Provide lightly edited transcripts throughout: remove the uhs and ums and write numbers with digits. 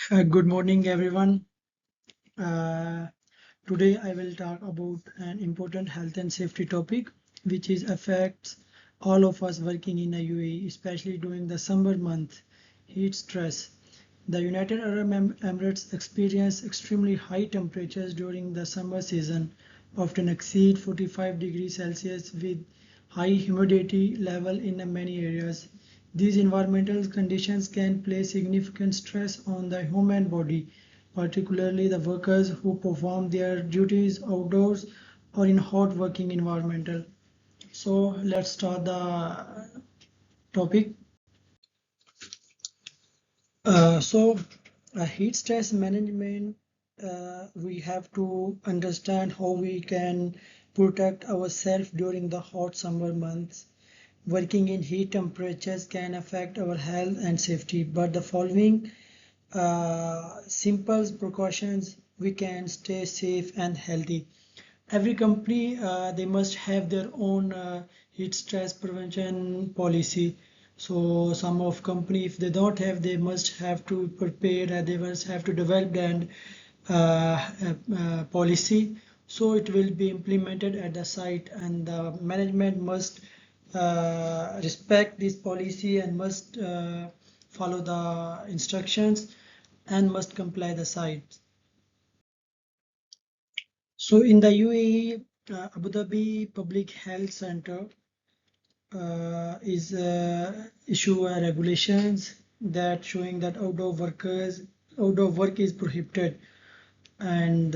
Good morning, everyone. Uh, Today I will talk about an important health and safety topic, which is affects all of us working in the UAE, especially during the summer month, heat stress. The United Arab Emirates experience extremely high temperatures during the summer season, often exceed 45 degrees Celsius with high humidity level in many areas. These environmental conditions can place significant stress on the human body, particularly the workers who perform their duties outdoors or in hot working environmental. So let's start the topic. Heat stress management, we have to understand how we can protect ourselves during the hot summer months. Working in heat temperatures can affect our health and safety, but the following simple precautions we can stay safe and healthy. Every company they must have their own heat stress prevention policy. So some of company, if they don't have, they must have to prepare, they must have to develop an policy, so it will be implemented at the site, and the management must respect this policy and must follow the instructions and must comply the site. So in the UAE, Abu Dhabi Public Health Center is issue regulations that showing that outdoor work is prohibited, and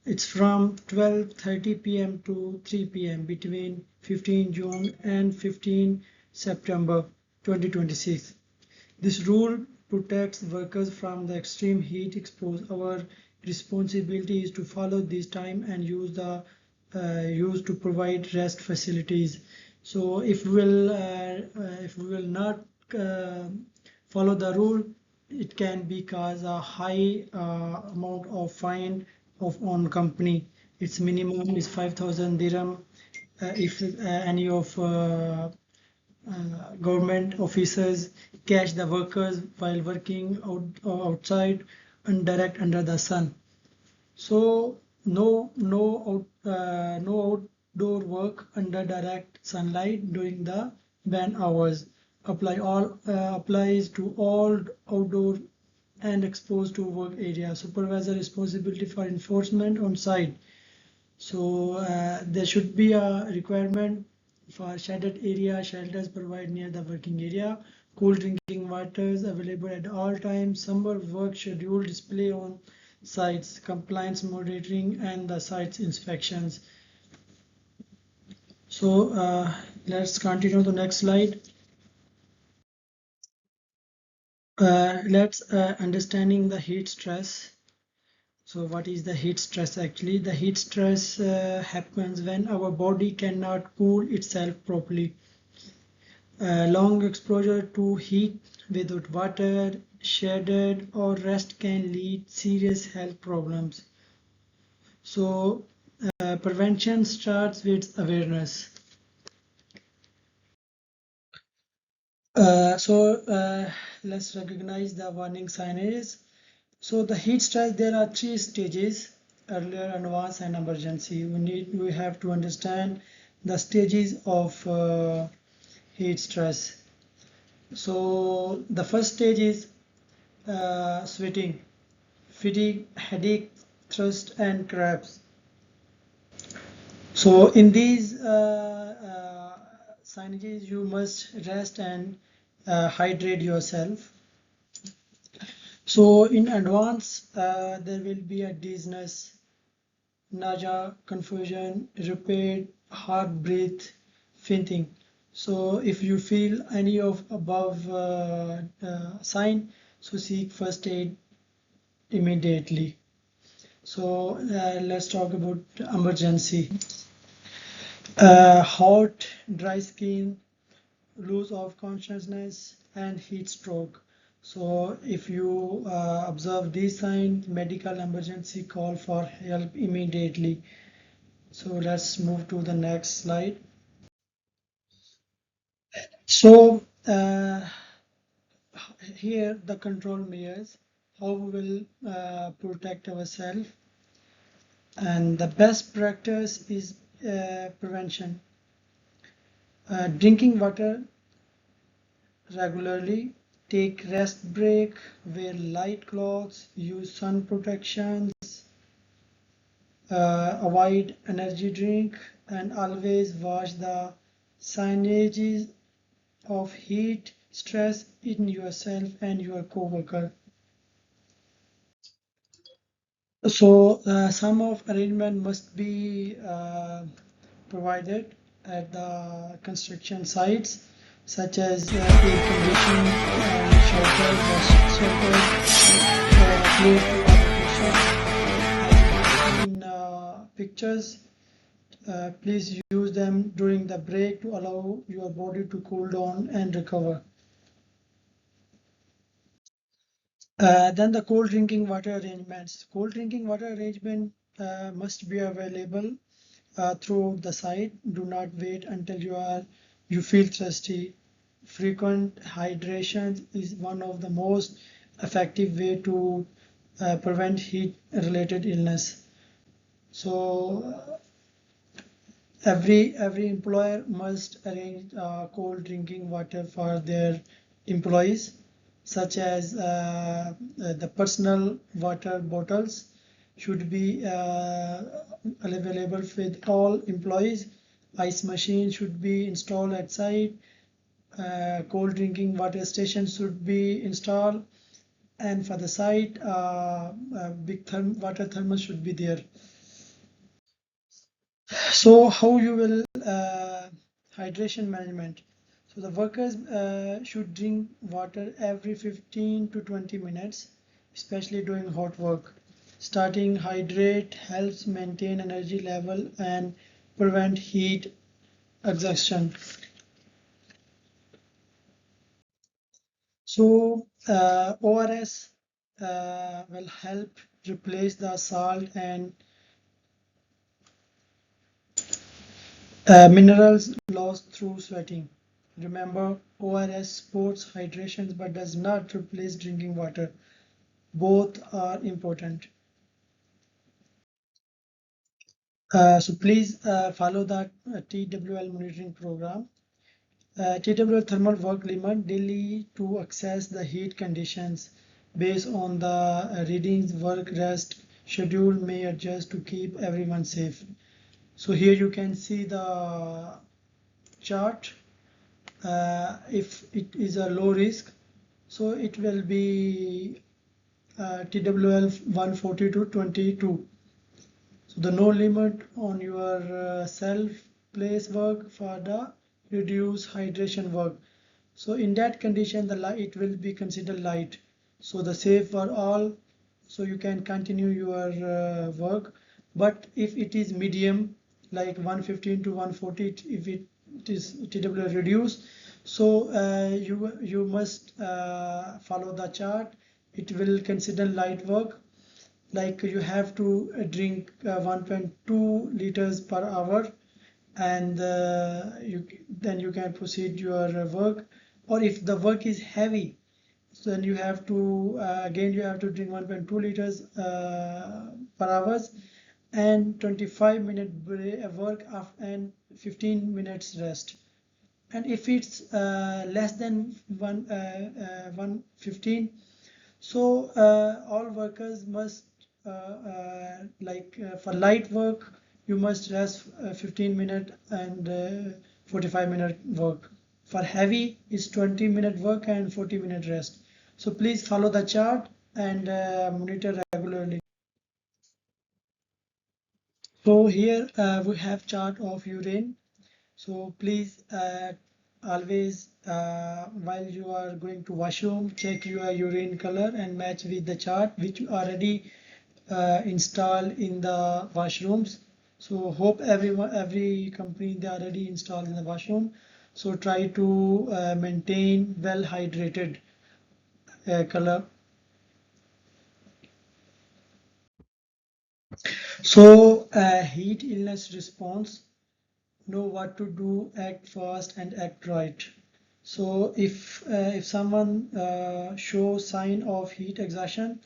it's from 12:30 p.m. to 3 p.m. between 15 June and 15 September 2026. This rule protects workers from the extreme heat exposure. Our responsibility is to follow this time and use to provide rest facilities. So if we will not uh, follow the rule, it can be cause a high amount of fine of on company. Its minimum is 5,000 dirham. If any of government officers catch the workers while working outside and direct under the sun. So no outdoor work under direct sunlight during the ban hours. Applies to all outdoor and exposed to work area. Supervisor responsibility for enforcement on site. So there should be a requirement for shaded area. Shelters provide near the working area. Cool drinking waters available at all times. Summer work schedule display on sites. Compliance monitoring and the sites inspections. So let's continue the next slide. Let's understanding the heat stress. So what is the heat stress actually? The heat stress happens when our body cannot cool itself properly. Long exposure to heat without water, shaded or rest can lead serious health problems. So prevention starts with awareness. Let's recognize the warning signs. So the heat stress, there are three stages: earlier, advanced, and emergency. We have to understand the stages of heat stress. So the first stage is sweating, fatigue, headache, thirst, and cramps. So in these signages, you must rest and hydrate yourself. So in advance, there will be a dizziness, nausea, confusion, rapid heart breath, fainting. So if you feel any of above sign, so seek first aid immediately. So let's talk about emergency. Hot, dry skin, loss of consciousness, and heat stroke. So if you observe these signs, medical emergency, call for help immediately. So let's move to the next slide. So here the control measures. how we will protect ourselves. And the best practice is prevention. Drinking water regularly, take rest break, wear light clothes, use sun protections, avoid energy drink, and always watch the signages of heat stress in yourself and your co-worker. So some of arrangement must be provided at the construction sites, such as air conditioning and shelters, close to our location. In pictures, please use them during the break to allow your body to cool down and recover. Then the cold drinking water arrangements. Cold drinking water arrangement must be available throughout the site. Do not wait until you feel thirsty. Frequent hydration is one of the most effective way to prevent heat-related illness. So every employer must arrange cold drinking water for their employees, such as the personal water bottles should be available with all employees. Ice machine should be installed at site. Cold drinking water station should be installed, and for the site, big water thermos should be there. So how you will hydration management? So the workers should drink water every 15 to 20 minutes, especially during hot work. Starting hydrate helps maintain energy level and prevent heat exhaustion. So ORS will help replace the salt and minerals lost through sweating. Remember, ORS supports hydration but does not replace drinking water. Both are important. So please follow the TWL monitoring program. TWL thermal work limit daily to access the heat conditions based on the readings. Work rest schedule may adjust to keep everyone safe. So here you can see the chart. If it is a low risk, so it will be TWL 140 to 22. So the no limit on your self place work for the reduced hydration work. So in that condition, the light it will be considered light. So the safe for all, so you can continue your work. But if it is medium, like 115 to 140, if it is TWL reduced, so you must follow the chart. It will consider light work. Like you have to drink 1.2 liters per hour, and then you can proceed your work. Or if the work is heavy, so then you have to again you have to drink 1.2 liters per hours, and 25-minute work and 15 minutes rest. And if it's less than 115, so all workers must for light work you must rest 15-minute and 45-minute work. For heavy is 20-minute work and 40-minute rest. So please follow the chart and monitor regularly. So here we have chart of urine. So please always while you are going to washroom, check your urine color and match with the chart which you already installed in the washrooms. So hope every company they already installed in the washroom. So try to maintain well hydrated color. So heat illness response. Know what to do, act fast and act right. So if someone shows sign of heat exhaustion,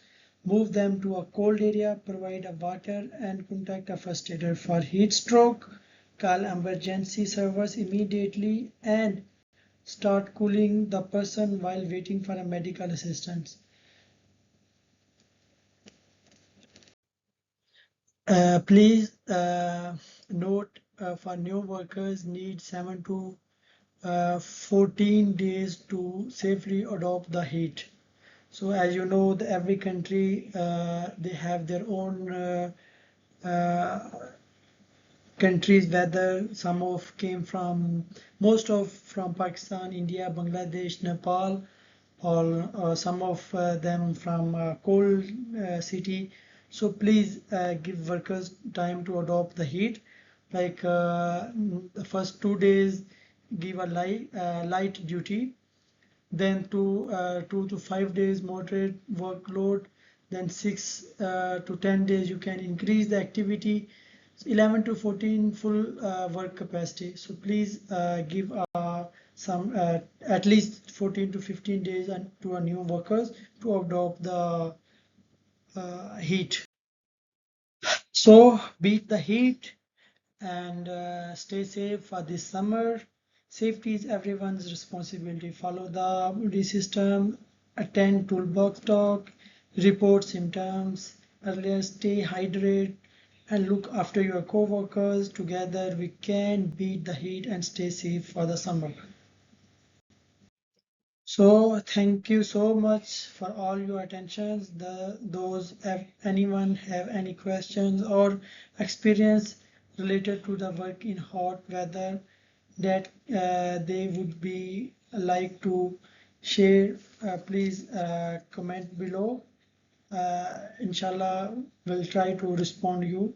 move them to a cold area, provide a water, and contact a first aider. For heat stroke, call emergency servers immediately and start cooling the person while waiting for a medical assistance. Please note for new workers need 7 to 14 days to safely adopt the heat. So as you know, every country they have their own uh, countries weather. Some of came from most of from Pakistan, India, Bangladesh, Nepal, or some of them from cold city. So please give workers time to adopt the heat. Like the first 2 days, give a light duty, then 2 to 5 days moderate workload, then 6 to 10 days you can increase the activity, 11 to 14 full work capacity. So please give some at least 14 to 15 days and to our new workers to adopt the heat. So beat the heat and stay safe for this summer. Safety is everyone's responsibility. Follow the buddy system, attend toolbox talk, report symptoms earlier, stay hydrated, and look after your co-workers. Together we can beat the heat and stay safe for the summer. So thank you so much for all your attentions. Those if anyone have any questions or experience related to the work in hot weather that they would be like to share, please comment below. Inshallah, we'll try to respond you.